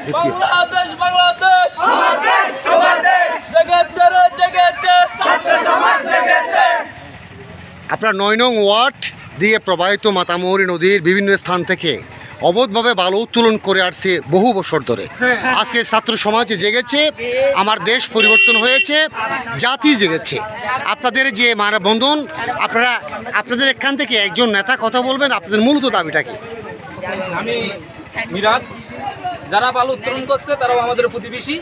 দ্বিতীয় বাংলাদেশ বাংলাদেশ আমার দেশ তোমার দেশ জেগেছে রে জেগেছে ছাত্র সমাজ জেগেছে। আপনার ৯ নং ওয়ার্ড দিয়ে প্রবাহিত মাতামুহুরী নদীর বিভিন্ন স্থান থেকে অবৈধভাবে বালু উত্তোলন করে আসছে বহু বছর ধরে। আজকে ছাত্র সমাজ জেগেছে, আমার দেশ পরিবর্তন হয়েছে, জাতি জেগেছে। আপনাদের যে মানববন্ধন, আপনাদের এখান থেকে একজন নেতা কথা বলবেন, আপনাদের মূলত দাবিটা কি? আমি মিরাজ, যারা বালু উত্তোলন করছে তারাও আমাদের প্রতিবেশী,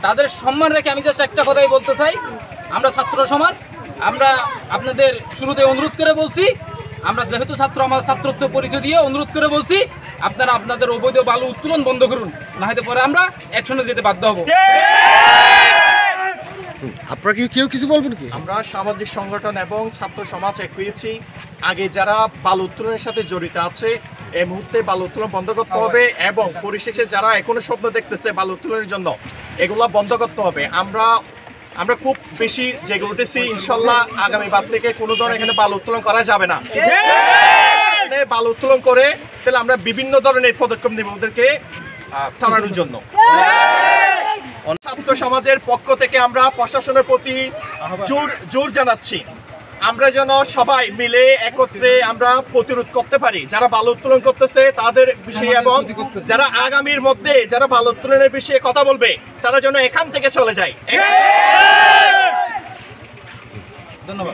তাদের সম্মান রেখে আমি জাস্ট একটা কথাই বলতে চাই, আমরা ছাত্র সমাজ, আমরা আপনাদের শুরুতে অনুরোধ করে বলছি, আমরা যেহেতু ছাত্র, আমার ছাত্রত্ব পরিচয় দিয়ে অনুরোধ করে বলছি আপনারা আপনাদের অবৈধ বালু উত্তোলন বন্ধ করুন, না হতে পরে আমরা অ্যাকশনে যেতে বাধ্য হব। আপনারা কি কেউ কিছু বলবেন কি? আমরা সামাজিক সংগঠন এবং ছাত্র সমাজ এক হয়েছি, আগে যারা বালু উত্তোলনের সাথে জড়িত আছে এই মুহূর্তে বালু উত্তোলন বন্ধ করতে হবে, এবং পরিশেষে যারা এখনো স্বপ্ন দেখতেছে বালু উত্তোলনের জন্য এগুলো বন্ধ করতে হবে। আমরা খুব বেশি জেগে উঠেছি, ইনশাল্লাহ আগামীবার থেকে কোনো ধরনের এখানে বালু উত্তোলন করা যাবে না। বালু উত্তোলন করে তাহলে আমরা বিভিন্ন ধরনের পদক্ষেপ নেব ওদেরকে থামানোর জন্য। ছাত্র সমাজের পক্ষ থেকে আমরা প্রশাসনের প্রতি জোর জানাচ্ছি, আমরা যেন সবাই মিলে একত্রে আমরা প্রতিরোধ করতে পারি যারা বালু উত্তোলন করতেছে তাদের বিষয়ে, এবং যারা আগামীর মধ্যে যারা বালু উত্তোলনের বিষয়ে কথা বলবে তারা যেন এখান থেকে চলে যায়। ধন্যবাদ।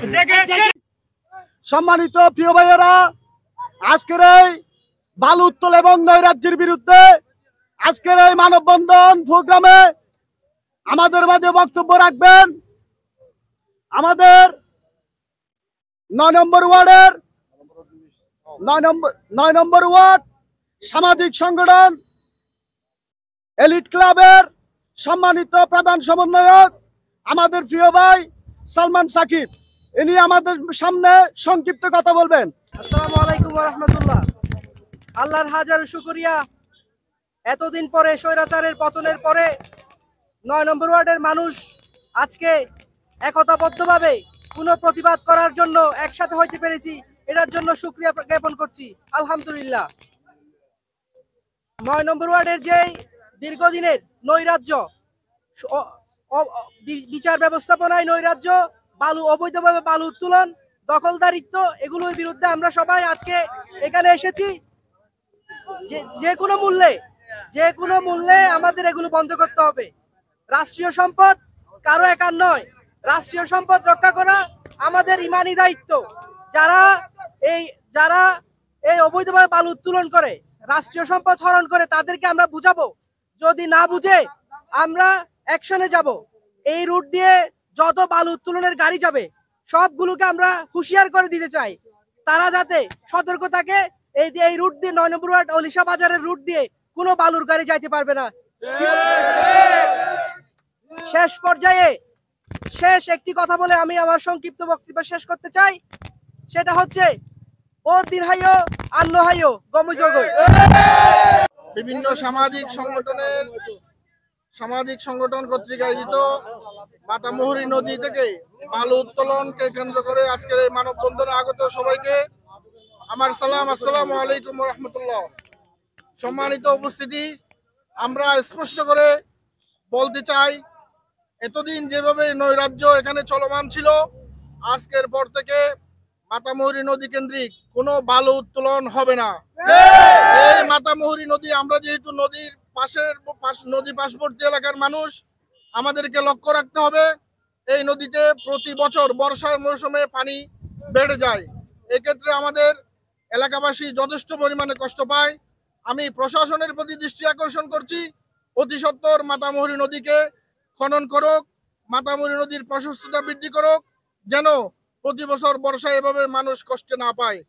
সম্মানিত প্রিয় ভাইয়েরা, আজকের এই বালু উত্তোলন এবং নৈরাজ্যের বিরুদ্ধে আজকের এই মানববন্ধন প্রোগ্রামে আমাদের মাঝে বক্তব্য রাখবেন আমাদের ৯ নম্বর ওয়ার্ডের ৯ নম্বর ওয়ার্ড সামাজিক সংগঠন এলিট ক্লাবের সম্মানিত প্রধান সমন্বয়ক আমাদের প্রিয় ভাই সালমান সাকিব। ইনি আমাদের সামনে সংক্ষিপ্ত কথা বলবেন। আসসালামু আলাইকুম ওয়া রাহমাতুল্লাহ। আল্লাহর হাজার শুকরিয়া, এতদিন পরে স্বৈরাচারের পতনের পরে ৯ নম্বর ওয়ার্ডের মানুষ আজকে একতাবদ্ধভাবে পুনঃ প্রতিবাদ করার জন্য একসাথে হইতে পেরেছি, এটার জন্য শুকরিয়া জ্ঞাপন করছি, আলহামদুলিল্লাহ। ৯ নম্বর ওয়ার্ডের যে দীর্ঘদিনের নৈরাজ্য, বিচার ব্যবস্থাপনায় নৈরাজ্য, অবৈধভাবে বালু উত্তোলন, দখলদারিত্ব, এগুলোর বিরুদ্ধে আমরা সবাই আজকে এখানে এসেছি। যে কোনো মূল্যে আমাদের এগুলো বন্ধ করতে হবে। রাষ্ট্রীয় সম্পদ কারো একার নয়, রাষ্ট্রীয় সম্পদ রক্ষা করা আমাদের ইমানি দায়িত্ব। যারা এই অবৈধভাবে বালু উত্তোলন করে, রাষ্ট্রীয় সম্পদ হরণ করে, তাদেরকে আমরা বুঝাবো, যদি না বুঝে আমরা অ্যাকশনে যাব। এই রুট দিয়ে যত বালু উত্তোলনের গাড়ি যাবে সবগুলোকে আমরা হুঁশিয়ার করে দিতে চাই, তারা যাতে সতর্ক থাকে। এই রুট দিয়ে ৯ নম্বর ওয়ার্ড অলিশা বাজারের রুট দিয়ে কোনো বালুর গাড়ি যাইতে পারবে না। শেষ পর্যায়ে একটি কথা বলে আমি আমার সংক্ষিপ্ত বক্তব্য শেষ করতে চাই, সেটা হচ্ছে বিভিন্ন সামাজিক সংগঠন কর্তৃক আয়োজিত মাতামুহুরী নদী থেকে বালু উত্তোলনকে কেন্দ্র করে আজকের এই মানববন্ধনে আগত সবাইকে আমার সালাম, আসসালামু আলাইকুম ওয়া রাহমাতুল্লাহ। সম্মানিত উপস্থিতি, আমরা স্পষ্ট করে বলতে চাই, এতদিন যেভাবে নৈরাজ্য এখানে চলমান ছিল, আজকের পর থেকে মাতামুহুরী নদী কেন্দ্রিক কোনো বালু উত্তোলন হবে না। এই মাতামুহুরী নদী, আমরা যেহেতু নদী পার্শ্ববর্তী এলাকার মানুষ, আমাদেরকে লক্ষ্য রাখতে হবে, এই নদীতে প্রতি বছর বর্ষার মৌসুমে পানি বেড়ে যায়। এক্ষেত্রে আমাদের এলাকাবাসী যথেষ্ট পরিমাণে কষ্ট পায়। আমি প্রশাসনের প্রতি দৃষ্টি আকর্ষণ করছি, অতি সত্বর মাতামুহুরী নদীকে খনন করুক, মাতামুহুরী নদীর প্রশস্ততা বৃদ্ধি করুক, যেন প্রতি বছর বর্ষায় এভাবে মানুষ কষ্টে না পায়।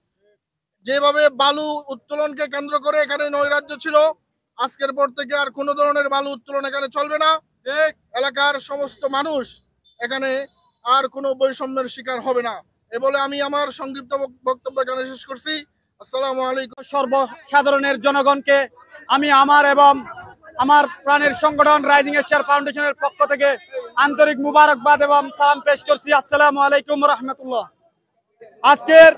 যেভাবে বালু উত্তোলনকে কেন্দ্র করে এখানে নৈরাজ্য ছিল, আজকের পর থেকে আর কোনো ধরনের বালু উত্তোলন এখানে চলবে না। এলাকার সমস্ত মানুষ এখানে আর কোনো বৈষম্যের শিকার হবে না। এ বলে আমি আমার সংক্ষিপ্ত বক্তব্য এখানে শেষ করছি। আসসালামু আলাইকুম। সর্বসাধারণের জনগণকে আমি আমার এবং আমার প্রাণের সংগঠন রাইজিং স্টার ফাউন্ডেশনের পক্ষ থেকে আন্তরিক মুবারকবাদ এবং সালাম পেশ করছি। আসসালামু আলাইকুম রাহমাতুল্লাহ। আজকের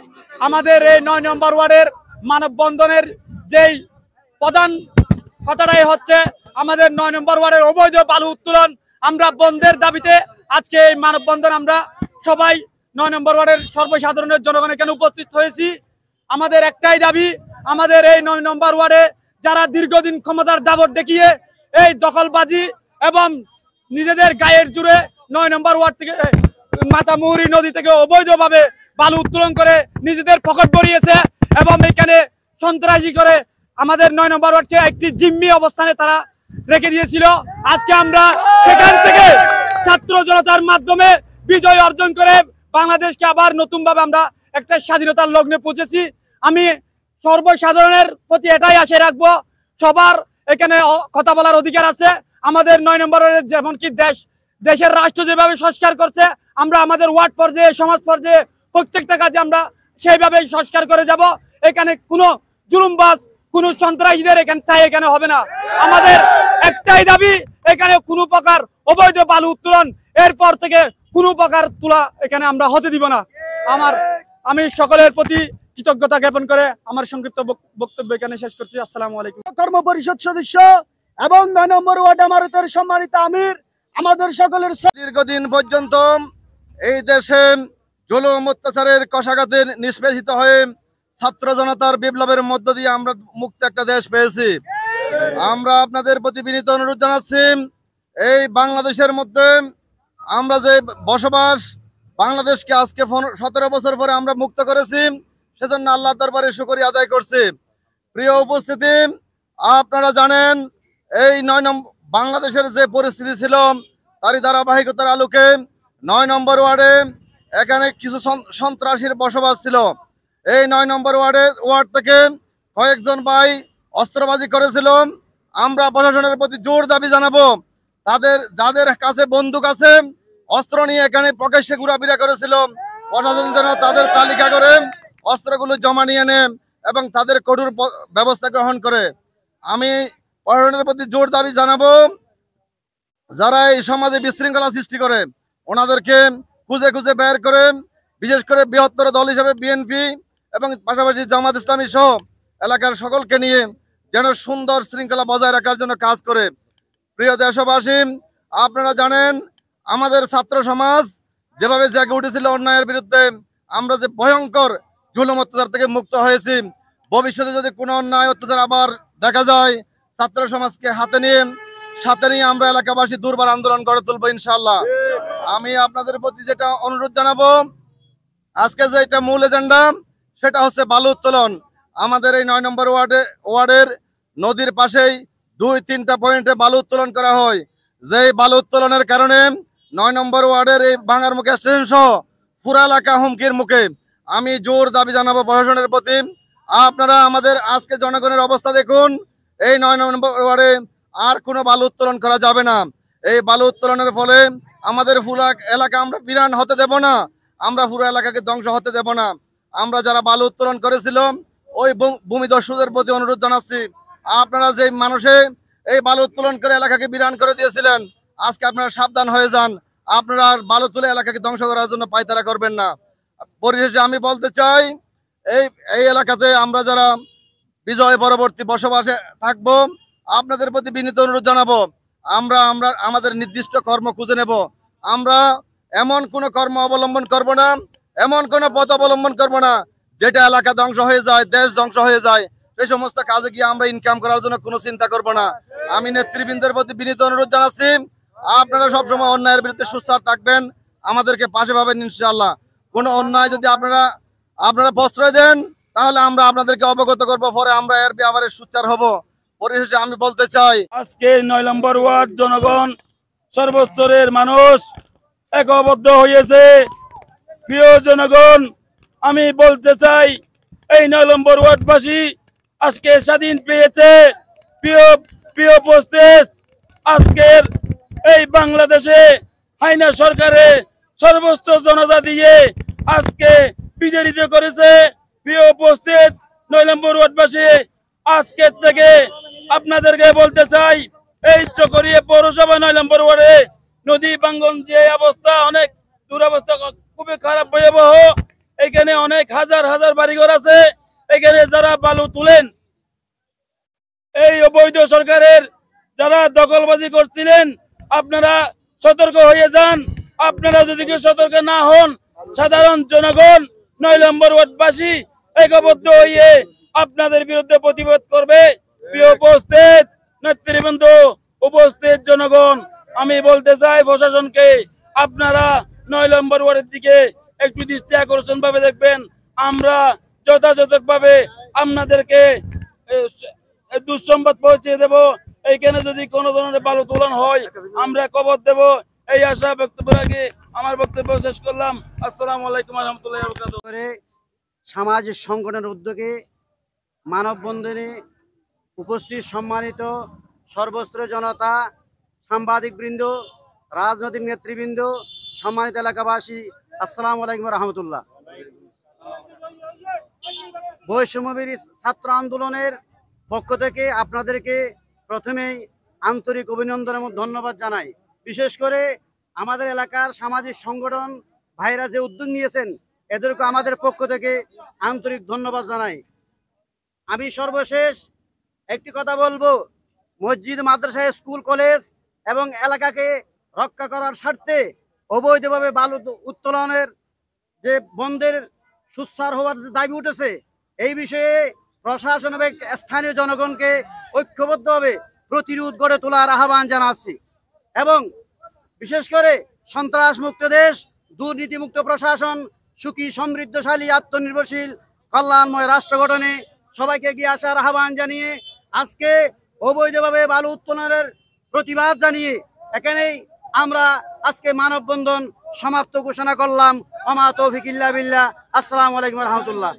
আমাদের এই ৯ নম্বর ওয়ার্ডের মানববন্ধনের যেই প্রধান কথাটাই হচ্ছে, আমাদের 9 নম্বর ওয়ার্ডের অবৈধ বালু উত্তোলন আমরা বন্ধের দাবিতে আজকে এই মানববন্ধন আমরা সবাই 9 নম্বর ওয়ার্ডের সর্বসাধারণের জনগণ এখানে উপস্থিত হয়েছি। আমাদের একটাই দাবি, আমাদের এই 9 নম্বর ওয়ার্ডে যারা দীর্ঘদিন ক্ষমতার দাপট দেখিয়ে এই দখলবাজি এবং নিজেদের গায়ের জুড়ে 9 নম্বর ওয়ার্ড থেকে মাতামুহুরী নদী থেকে অবৈধভাবে বালু উত্তোলন করে নিজেদের পকেট ভরিয়েছে এবং এখানে সন্ত্রাসী করে আমাদের 9 নম্বর ওয়ার্ডকে একটি জিম্মি অবস্থানে তারা রেখে দিয়েছিল। আজকে আমরা সেখান থেকে ছাত্র জনতার মাধ্যমে বিজয় অর্জন করে বাংলাদেশকে আবার নতুনভাবে আমরা একটা স্বাধীনতার লগ্নে পৌঁছেছি। আমি সর্বসাধারণের প্রতি এটাই আশা রাখবো, সবার এখানে কথা বলার অধিকার আছে। আমাদের 9 নম্বরের যেমন কি দেশের রাষ্ট্র যেভাবে সংস্কার করছে, আমরা আমাদের ওয়ার্ড পর্যায়ে সমাজ পর্যায়ে প্রত্যেকটা কাজে আমরা সেইভাবে সংস্কার করে যাব। এখানে কোনো জুলুমবাজ কোনো সন্ত্রাসীদের এখানে হবে না। আমাদের একটাই দাবি, এখানে কোনো প্রকার অবৈধ বালু উত্তোলন এরপর থেকে কোনো প্রকার তোলা এখানে আমরা হতে দিব না। আমি সকলের প্রতি কৃতজ্ঞতা জ্ঞাপন করে আমার সংক্ষিপ্ত বক্তব্য এখানে শেষ করছি। আসসালামু আলাইকুম। কর্ম পরিষদ সদস্য এবং 9 নম্বর ওয়ার্ড আমারতের সম্মানিত আমির, আমাদের সকলের দীর্ঘদিন পর্যন্ত এই দেশে জুলুম অত্যাচারের কষাঘাতে নিষ্পেষিত হয়ে ছাত্র জনতার বিপ্লবের মধ্য দিয়ে আমরা মুক্ত একটা দেশ পেয়েছি। আমরা আপনাদের প্রতি বিনীত অনুরোধ জানাচ্ছি, এই বাংলাদেশের মধ্যে আমরা যে বসবাস, বাংলাদেশকে আজকে 17 বছর পরে আমরা মুক্ত করেছি, সেজন্য আল্লাহ দরবারে শুকরিয়া আদায় করছি। প্রিয় উপস্থিতি, আপনারা জানেন এই 9 নম্বর বাংলাদেশের যে পরিস্থিতি ছিল তারই ধারাবাহিকতার আলোকে 9 নম্বর ওয়ার্ডে এখানে কিছু সন্ত্রাসীর বসবাস ছিল। এই 9 নম্বর ওয়ার্ড থেকে কয়েকজন ভাই অস্ত্রবাজি করেছিল। আমরা প্রশাসনের প্রতি জোর দাবি জানাবো, যাদের কাছে বন্দুক আছে, অস্ত্র নিয়ে এখানে প্রকাশ্যে ঘোরাফেরা করেছিল, প্রশাসন যেন তাদের তালিকা করে অস্ত্রগুলো জমা নিয়ে নেয় এবং তাদের কঠোর ব্যবস্থা গ্রহণ করে। আমি প্রশাসনের প্রতি জোর দাবি জানাবো, যারা এই সমাজে বিশৃঙ্খলা সৃষ্টি করে ওনাদেরকে খুঁজে খুঁজে বের করে, বিশেষ করে বৃহত্তর দল হিসেবে বিএনপি এবং পাশাপাশি জামাত ইসলামী সহ এলাকার সকলকে নিয়ে যেন সুন্দর শৃঙ্খলা বজায় রাখার জন্য কাজ করে। প্রিয় দেশবাসী, আপনারা জানেন আমাদের ছাত্র সমাজ যেভাবে জেগে উঠেছিল অন্যায়ের বিরুদ্ধে, আমরা যে ভয়ঙ্কর জুলুম অত্যাচার থেকে মুক্ত হয়েছি, ভবিষ্যতে যদি কোনো অন্যায় অত্যাচার আবার দেখা যায়, ছাত্র সমাজকে সাথে নিয়ে আমরা এলাকাবাসী দুর্বার আন্দোলন গড়ে তুলবো ইনশাআল্লাহ। আমি আপনাদের প্রতি যেটা অনুরোধ জানাবো, আজকে যে এটা মূল এজেন্ডা সেটা হচ্ছে বালু উত্তোলন। আমাদের এই 9 নম্বর ওয়ার্ডের নদীর পাশেই 2-3টা পয়েন্টে বালু উত্তোলন করা হয়। যেই বালু উত্তোলনের কারণে 9 নম্বর ওয়ার্ডের এই ভাঙার মুখে স্টেশন সহ পুরা এলাকা হুমকির মুখে। আমি জোর দাবি জানাবো প্রশাসনের প্রতি, আপনারা আমাদের আজকে জনগণের অবস্থা দেখুন। এই 9 নম্বর ওয়ার্ডে আর কোনো বালু উত্তোলন করা যাবে না। এই বালু উত্তোলনের ফলে আমাদের পুরো এলাকা আমরা বিরান হতে দেব না, আমরা পুরো এলাকাকে ধ্বংস হতে দেব না। আমরা যারা বালু উত্তোলন করেছিল ওই ভূমিদস্যুদের প্রতি অনুরোধ জানাচ্ছি, আপনারা যে মানুষে এই বালু উত্তোলন করে এলাকাকে বিরান করে দিয়েছিলেন, আজকে আপনারা সাবধান হয়ে যান, আপনারা আর বালু তুলে এলাকাকে ধ্বংস করার জন্য পায়তারা করবেন না। পরিশেষে আমি বলতে চাই, এই এলাকাতে আমরা যারা বিজয় পরবর্তী বসবাসে থাকবো, আপনাদের প্রতি বিনীত অনুরোধ জানাবো, আমরা আমাদের নির্দিষ্ট কর্ম খুঁজে নেব। আমরা এমন কোনো কর্ম অবলম্বন করব না, এমন কোনো পথ অবলম্বন করব না যেটা এলাকা ধ্বংস হয়ে যায়, দেশ ধ্বংস হয়ে যায়। সেই সমস্ত কাজে গিয়ে আমরা ইনকাম করার জন্য কোনো চিন্তা করব না। আমি নেতৃবৃন্দের প্রতি বিনীত অনুরোধ জানাচ্ছি, আপনারা সবসময় অন্যায়ের বিরুদ্ধে সোচ্চার থাকবেন, আমাদেরকে পাশে পাবেন ইনশাআল্লাহ। কোনো অন্যায় যদি আপনারা প্রশ্রয় দেন, তাহলে আমরা আপনাদেরকে অবগত করব, পরে আমরা এর ব্যাপারে সোচ্চার হব। পরিশেষে আমি বলতে চাই, আজকে 9 নম্বর ওয়ার্ড জনগণ সর্বস্তরের মানুষ একবদ্ধ হয়েছে। প্রিয় জনগণ, আমি বলতে চাই, এই 9 নম্বর ওয়ার্ডবাসী আজকে স্বাধীন পেয়েছে। প্রিয় উপস্থিত, আজকের এই বাংলাদেশে হাইনা সরকারে সর্বোচ্চ জনতা দিয়ে আজকে বিজয়ীত করেছে। প্রিয় উপস্থিত 9 নম্বর ওয়ার্ডবাসী, আজকের থেকে আপনাদেরকে বলতে চাই, এই চকরিয়া পৌরসভা 9 নম্বর ওয়ার্ডে নদী ভাঙ্গন যে অবস্থা, অনেক দুরবস্থা, খুবই খারাপ ভয়াবহ। এখানে অনেক হাজার হাজার বাড়িঘর আছে। এখানে যারা বালু তুলেন, এই অবৈধ সরকারের যারা দখলবাজি করছিলেন আপনারা সতর্ক হয়ে যান। আপনারা যদি কেউ সতর্ক না হন, সাধারণ জনগণ 9 নম্বর ওয়ার্ডবাসী ঐক্যবদ্ধ হয়ে আপনাদের বিরুদ্ধে প্রতিবাদ করবে। প্রিয় উপস্থিত নেতৃবৃন্দ, উপস্থিত জনগণ, আমি বলতে চাই প্রশাসনকে আপনারা 9 নম্বর ওয়ার্ডের দিকে একটু দৃষ্টি আকর্ষণ ভাবে দেখবেন। আমরা যথাযথভাবে আপনাদেরকে দুঃসংবাদ পৌঁছে দেব। এইখানে যদি কোনো ধরনের বালু তোলন হয় আমরা খবর দেব। এই আশা বক্তব্য রাখি আমার বক্তব্য শেষ করলাম। আসসালামু আলাইকুম ওয়া রাহমাতুল্লাহি ওয়া বারাকাতুহু। সামাজিক সংগঠনের উদ্যোগে মানববন্ধনে উপস্থিত সম্মানিত সর্বস্তরের জনতা, সাংবাদিকবৃন্দ, রাজনৈতিক নেতৃবৃন্দ, সম্মানিত এলাকাবাসী, আসসালামু আলাইকুম ওয়া রাহমাতুল্লাহ। বৈষম্যবিরোধী ছাত্র আন্দোলনের পক্ষ থেকে আপনাদেরকে প্রথমেই আন্তরিক অভিনন্দন এবং ধন্যবাদ জানাই। বিশেষ করে আমাদের এলাকার সামাজিক সংগঠন ভাইরা যে উদ্যোগ নিয়েছেন এদেরকে আমাদের পক্ষ থেকে আন্তরিক ধন্যবাদ জানাই। আমি সর্বশেষ একটি কথা বলবো, মসজিদ, মাদ্রাসা, স্কুল, কলেজ এবং এলাকাকে রক্ষা করার স্বার্থে অবৈধভাবে বালু উত্তোলনের যে বন্ধের সুচ্চার হওয়ার যে দাবি উঠেছে, এই বিষয়ে প্রশাসন এবং স্থানীয় জনগণকে ঐক্যবদ্ধভাবে প্রতিরোধ গড়ে তোলার আহ্বান জানাচ্ছি এবং বিশেষ করে সন্ত্রাস মুক্ত দেশ, দুর্নীতিমুক্ত প্রশাসন, সুখী, সমৃদ্ধশালী, আত্মনির্ভরশীল, কল্যাণময় রাষ্ট্র গঠনে সবাইকে এগিয়ে আসার আহ্বান জানিয়ে আজকে অবৈধভাবে বালু উত্তোলনের প্রতিবাদ জানিয়ে এখানেই আমরা আজকে মানববন্ধন সমাপ্ত ঘোষণা করলাম। ওমা তৌফিক ইল্লা বিল্লাহ। আসসালামু আলাইকুম ওয়া রাহমাতুল্লাহ।